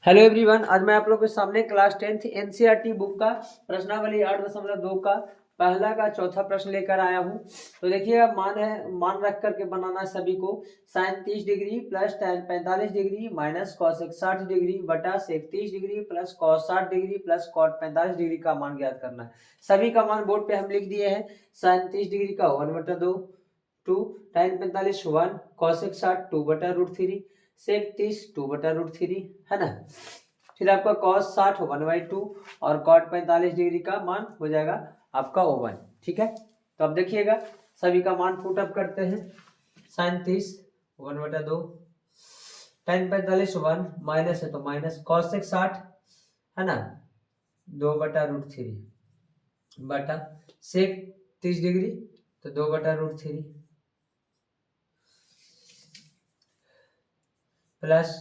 Hello everyone, आज मैं आप लोग के सामने क्लास 10th एनसीईआरटी बुक का प्रश्नावली 8.2 का पहला का चौथा प्रश्न लेकर आया हूं। तो देखिएगा, मान रख करके बनाना है सभी को। Sine 30 degree plus tan 45 degree minus cos 60 degree बटा sec 30 degree plus cos 60 degree plus cot 45 degree का मान ज्ञात करना है। सभी का मान बोर्ड पे हम लिख दिए हैं। साइन 30 डिग्री का 1/2, 2, tan 45 1, कॉस 60 2/√3, सेक 30 2/√3 है ना। फिर आपका cos 60 1/2 और cot 45 डिग्री का मान हो जाएगा आपका ओवन। ठीक है, तो अब देखिएगा सभी का मान पुट अप करते हैं। साइन 30 1/2, tan 45 1 माइनस है तो माइनस, cos 60 है ना 2/√3 बटा सेक 30 डिग्री तो 2/√3 plus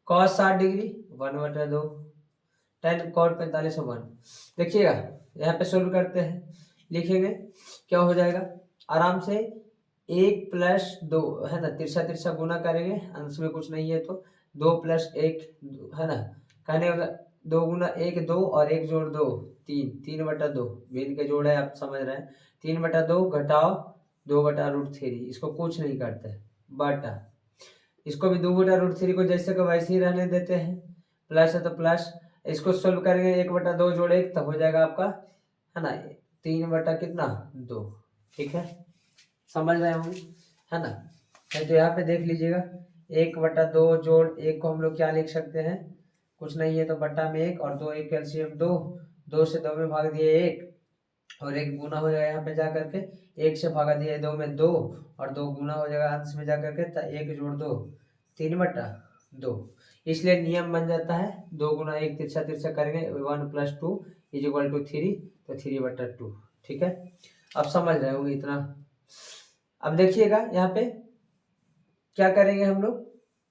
cos 60 degree 1/2 tan cot 45 1। देखिएगा यहाँ पे सोल्व करते हैं, लिखेंगे क्या हो जाएगा आराम से 1 + 2 है ना, तिरछा तिरछा गुना करेंगे, अंश में कुछ नहीं है तो 2 + 1 है ना, कहने वाला 2 गुना 1 2 और 1 जोड़ 2 3, 3/2 भिन्न के जोड़ है, आप समझ रहे हैं। 3/2 घटाओ 2/√3, इसको कुछ नहीं करते बटा, इसको भी 2/√3 को जैसे को वैसे ही रहने देते हैं, प्लस है तो प्लस, इसको सोल्व करेंगे 1/2 जोड़ 1 तो हो जाएगा आपका है ना 3 बटा कितना 2। ठीक है, समझ रहे होंगे है ना। है तो यहाँ पे देख लीजिएगा 1/2 जोड़ 1 को हम लोग क्या लिख सकते हैं, कुछ नहीं है तो बटा में 1 और 2 1 कैल्शियम 2, 2 से 2 में भाग दिए 1 और 1 गुना हो जाएगा यहाँ पे जा करके, 1 से भागा दिया 2 में 2 और 2 गुना हो जाएगा अंश में जा करके, तो 1 जोड़ 2 3/2। इसलिए नियम बन जाता है 2 गुना 1 तिरछा तिरछा करेंगे 1 + 2 = 3 तो 3/2। ठीक है, अब समझ रहे होंगे इतना। अब देखिएगा यहाँ पे क्या करेंगे हम लोग,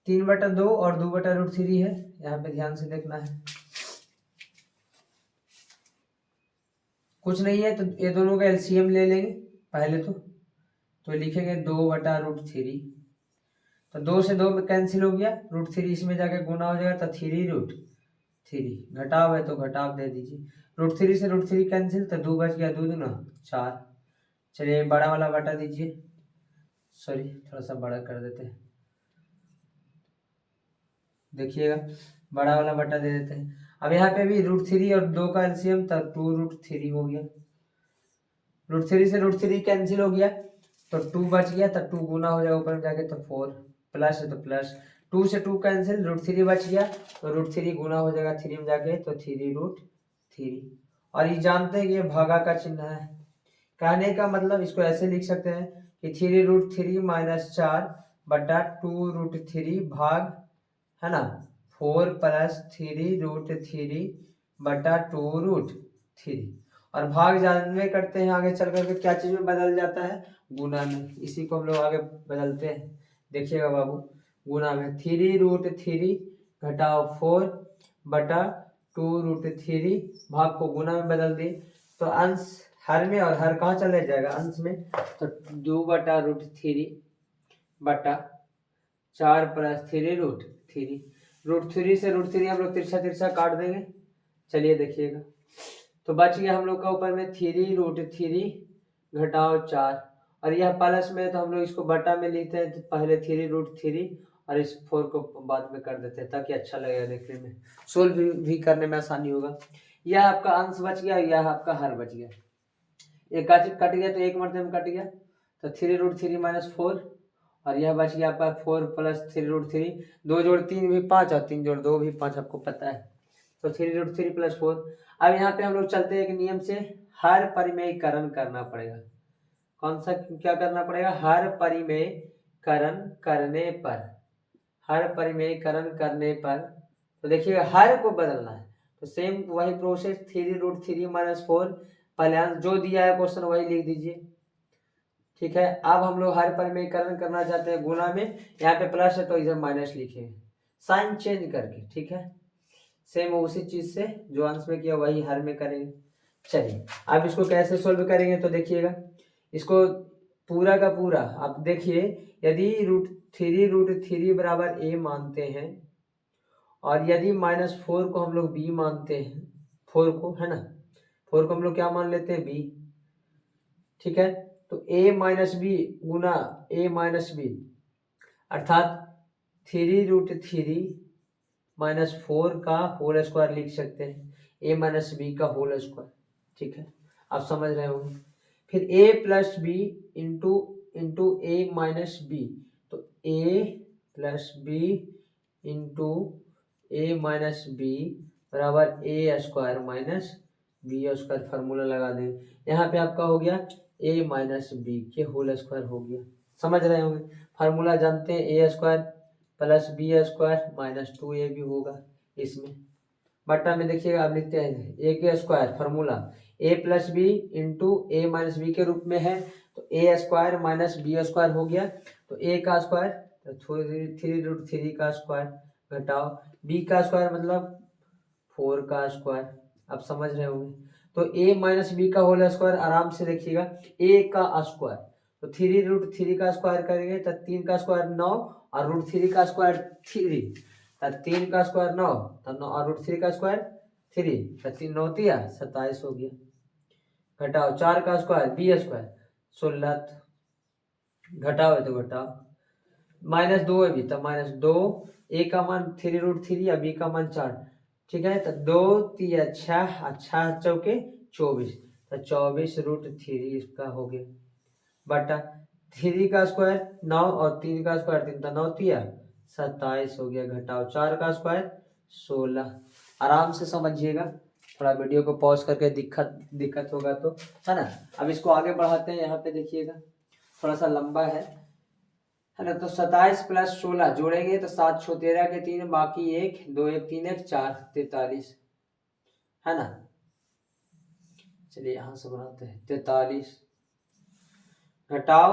3/2 और 2/√3 है, यहाँ पे ध्यान से देखना है, कुछ नहीं है तो ये दोनों का एलसीएम ले लेंगे पहले तो लिखेंगे 2/√3, तो 2 से 2 में कैंसिल हो गया, √3 इसमें जाके गुना हो जाएगा तो 3√3, घटाव है तो घटाव दे दीजिए, √3 से √3 कैंसिल तो 2 बच गया, 2 दूना 4। चलिए बड़ा वाला बटा दीजिए, सॉरी थोड़ा सा बड़ा कर देते हैं, देखिएगा बड़ा वाला बटा दे देते हैं। अब यहाँ पे भी √3 और 2 का एलसीएम तो 2√3 हो गया, √3 से √3 कैंसिल हो गया तो 2 बच गया, तो 2 गुना हो जाएगा ऊपर में जाके तो 4, प्लस है तो प्लस, 2 से 2 कैंसिल, √3 बच गया तो √3 गुना हो जाएगा 3 में जाके तो 3√3। और ये जानते हैं कि ये भागा का चिन्ह है, कहने का मतलब इसको ऐसे लिख सकते हैं कि 3√3 - 4 बटा 2√3 भाग है ना 4 + 3√3 बटा 2√3, और भाग जानवे करते हैं आगे चल करके क्या चीज में बदल जाता है, गुना में, इसी को हम लोग आगे बदलते हैं। देखिएगा बाबू, गुना में 3√3 घटाओ 4 बटा 2√3, भाग को गुना में बदल दी तो अंश हर में और हर कहाँ चले जाएगा अंश में, तो 2/√3 बटा 4 + 3√3, √3 से √3 हम लोग तिरछा तिरछा काट देंगे। चलिए देखिएगा, तो बच गया हम लोग का ऊपर में 3√3 घटाओ 4, और यह प्लस में तो हम लोग इसको बटा में लिखते हैं, तो पहले 3√3 और इस 4 को बाद में कर देते हैं ताकि अच्छा लगेगा देखने में, सोल्व भी करने में आसानी होगा। यह आपका अंश बच गया, यह आपका हर बच गया, एक का कट गया तो एक मरते में कट गया, तो 3√3 - 4 और यह बच गया आपका 4 + 3√3, 2 जोड़ 3 भी 5 और 3 जोड़ 2 भी 5, आपको पता है, तो 3√3 + 4। अब यहाँ पे हम लोग चलते हैं एक नियम से, हर परिमेयकरण करना पड़ेगा। कौन सा क्या करना पड़ेगा, हर परिमेयकरण करने पर, हर परिमेयकरण करने पर, तो देखिएगा हर को बदलना है तो सेम वही प्रोसेस 3√3 - 4, पहले जो दिया है क्वेश्चन वही लिख दीजिए। ठीक है, अब हम लोग हर परिमेयकरण करना चाहते हैं गुना में, यहाँ पे प्लस है तो इधर माइनस लिखेंगे साइन चेंज करके। ठीक है, सेम उसी चीज से जो अंश में किया वही हर में करेंगे। चलिए अब इसको कैसे सोल्व करेंगे, तो देखिएगा इसको पूरा का पूरा आप देखिए, यदि √3 √3 बराबर a मानते हैं और यदि -4 को हम लोग b मानते हैं, 4 को, है ना, 4 को हम लोग क्या मान लेते हैं, b, ठीक है। तो a माइनस बी गुना a माइनस बी अर्थात 3√3 -4 का होल स्क्वायर लिख सकते हैं, a माइनस बी का होल स्क्वायर, ठीक है, आप समझ रहे होंगे। फिर a plus B into A minus B, तो a plus B into A minus B बराबर A square minus B square, formula लगा दें। यहाँ पे आपका हो गया a माइनस बी के होल स्क्वायर हो गया, समझ रहे होंगे। फार्मूला जानते हैं, A square plus B square minus 2a भी होगा इसमें, बट्टा में देखिएगा आप लिखते हैं ए के square, formula A plus B into A minus B के रूप में है, तो ए स्क्वायर माइनस बी स्क्वायर हो गया, तो ए का स्क्वायर तो 3√3 का स्क्वायर घटाओ बी का स्क्वायर मतलब 4 का स्क्वायर, आप समझ रहे होंगे। तो a माइनस बी का होल स्क्वायर आराम से देखिएगा, a का स्क्वायर, तो 3√3 का स्क्वायर करेंगे तो 3 का स्क्वायर 9 और √3 का स्क्वायर 3, तो 3 का स्क्वायर 9 तो 9 और √3 का स्क्वायर 3, तो 3 9 तिया 27 हो गया। घटाओ 4 का स्क्वायर बी स्क्वायर 16, घटाओ तो घटाओ -2 है भी, तो -2, a का मान 3√3 या b का मान 4, ठीक है। तो 2 तिया 6 और 6 चौके 24, तो 24√3 इसका हो गया, बटा 3 का स्क्वायर 9 और 3 का स्क्वायर 3, तो 9 तिया 27 हो गया, घटाओ 4 का स्क्वायर 16। आराम से समझिएगा, थोड़ा वीडियो को पॉज करके दिक्कत होगा तो, है ना। अब इसको आगे बढ़ाते हैं, यहाँ पे देखिएगा थोड़ा सा लंबा है ना। तो 27 प्लस 16 जोड़ेंगे तो 7 6 13 के 3 बाकी 1 2 1 3 1 4 43, है ना। चलिए यहाँ से बनाते हैं 43, घटाओ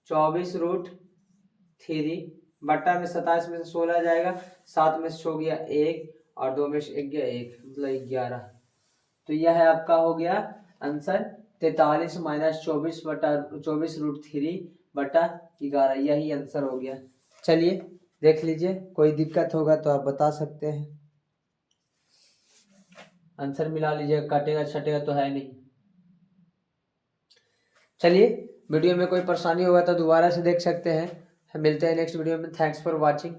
24√3 बट्टा में 27 में से 16 जाएगा, 7 में से हो गया 1 और 2 में से 1 गया 1, मतलब 11। तो यह है आपका हो गया आंसर 43 माइनस 24 बटा 24√3 बटा 11, यही आंसर हो गया। चलिए देख लीजिए, कोई दिक्कत होगा तो आप बता सकते हैं। आंसर मिला लीजिए, काटेगा छटेगा तो है नहीं। चलिए वीडियो में कोई परेशानी होगा तो दोबारा से देख सकते हैं। मिलते हैं नेक्स्ट वीडियो में। Thanks for watching.